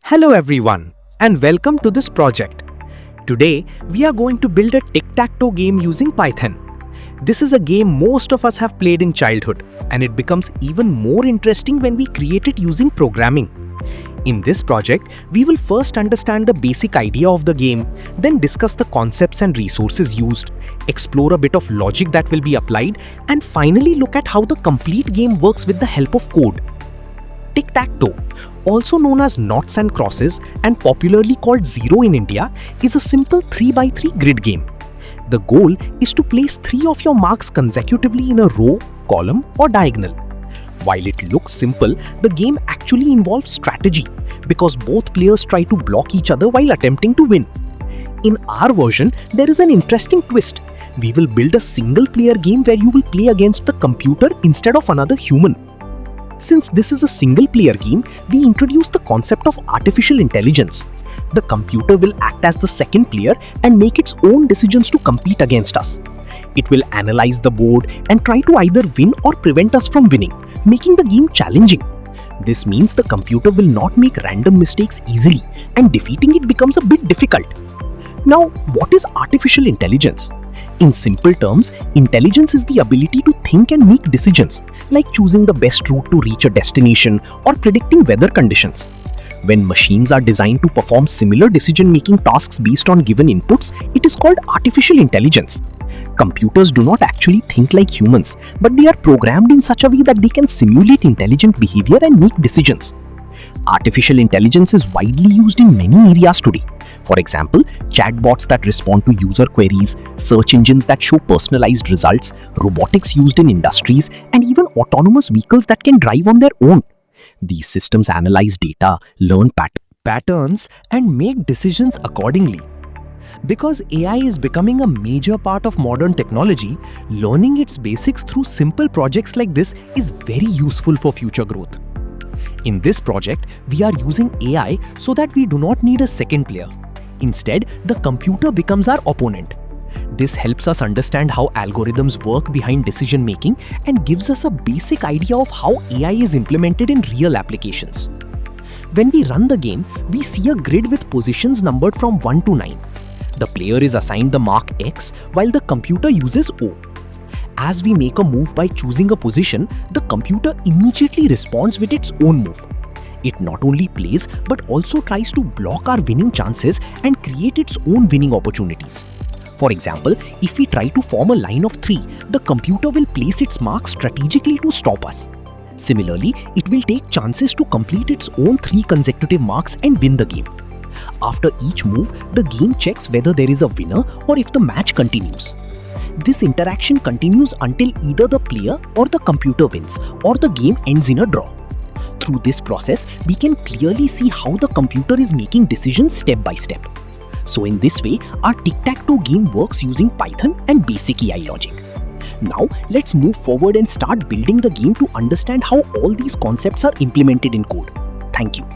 Hello everyone and welcome to this project. Today we are going to build a Tic Tac Toe game using Python. This is a game most of us have played in childhood and it becomes even more interesting when we create it using programming. In this project, we will first understand the basic idea of the game, then discuss the concepts and resources used, explore a bit of logic that will be applied, and finally look at how the complete game works with the help of code. Tic Tac Toe, also known as noughts and crosses and popularly called Zero in India, is a simple 3x3 grid game. The goal is to place 3 of your marks consecutively in a row, column, or diagonal. While it looks simple, the game actually involves strategy because both players try to block each other while attempting to win. In our version, there is an interesting twist. We will build a single-player game where you will play against the computer instead of another human. Since this is a single-player game, we introduce the concept of artificial intelligence. The computer will act as the second player and make its own decisions to compete against us. It will analyze the board and try to either win or prevent us from winning, making the game challenging. This means the computer will not make random mistakes easily, and defeating it becomes a bit difficult. Now, what is artificial intelligence? In simple terms, intelligence is the ability to think and make decisions, like choosing the best route to reach a destination or predicting weather conditions. When machines are designed to perform similar decision-making tasks based on given inputs, it is called artificial intelligence. Computers do not actually think like humans, but they are programmed in such a way that they can simulate intelligent behavior and make decisions. Artificial intelligence is widely used in many areas today. For example, chatbots that respond to user queries, search engines that show personalized results, robotics used in industries, and even autonomous vehicles that can drive on their own. These systems analyze data, learn patterns, and make decisions accordingly. Because AI is becoming a major part of modern technology, learning its basics through simple projects like this is very useful for future growth. In this project, we are using AI so that we do not need a second player. Instead, the computer becomes our opponent. This helps us understand how algorithms work behind decision making and gives us a basic idea of how AI is implemented in real applications. When we run the game, we see a grid with positions numbered from 1 to 9. The player is assigned the mark X while the computer uses O. As we make a move by choosing a position, the computer immediately responds with its own move. It not only plays but also tries to block our winning chances and create its own winning opportunities. For example, if we try to form a line of 3, the computer will place its marks strategically to stop us. Similarly, it will take chances to complete its own 3 consecutive marks and win the game. After each move, the game checks whether there is a winner or if the match continues. This interaction continues until either the player or the computer wins or the game ends in a draw. Through this process, we can clearly see how the computer is making decisions step by step. So in this way, our tic-tac-toe game works using Python and basic AI logic. Now, let's move forward and start building the game to understand how all these concepts are implemented in code. Thank you.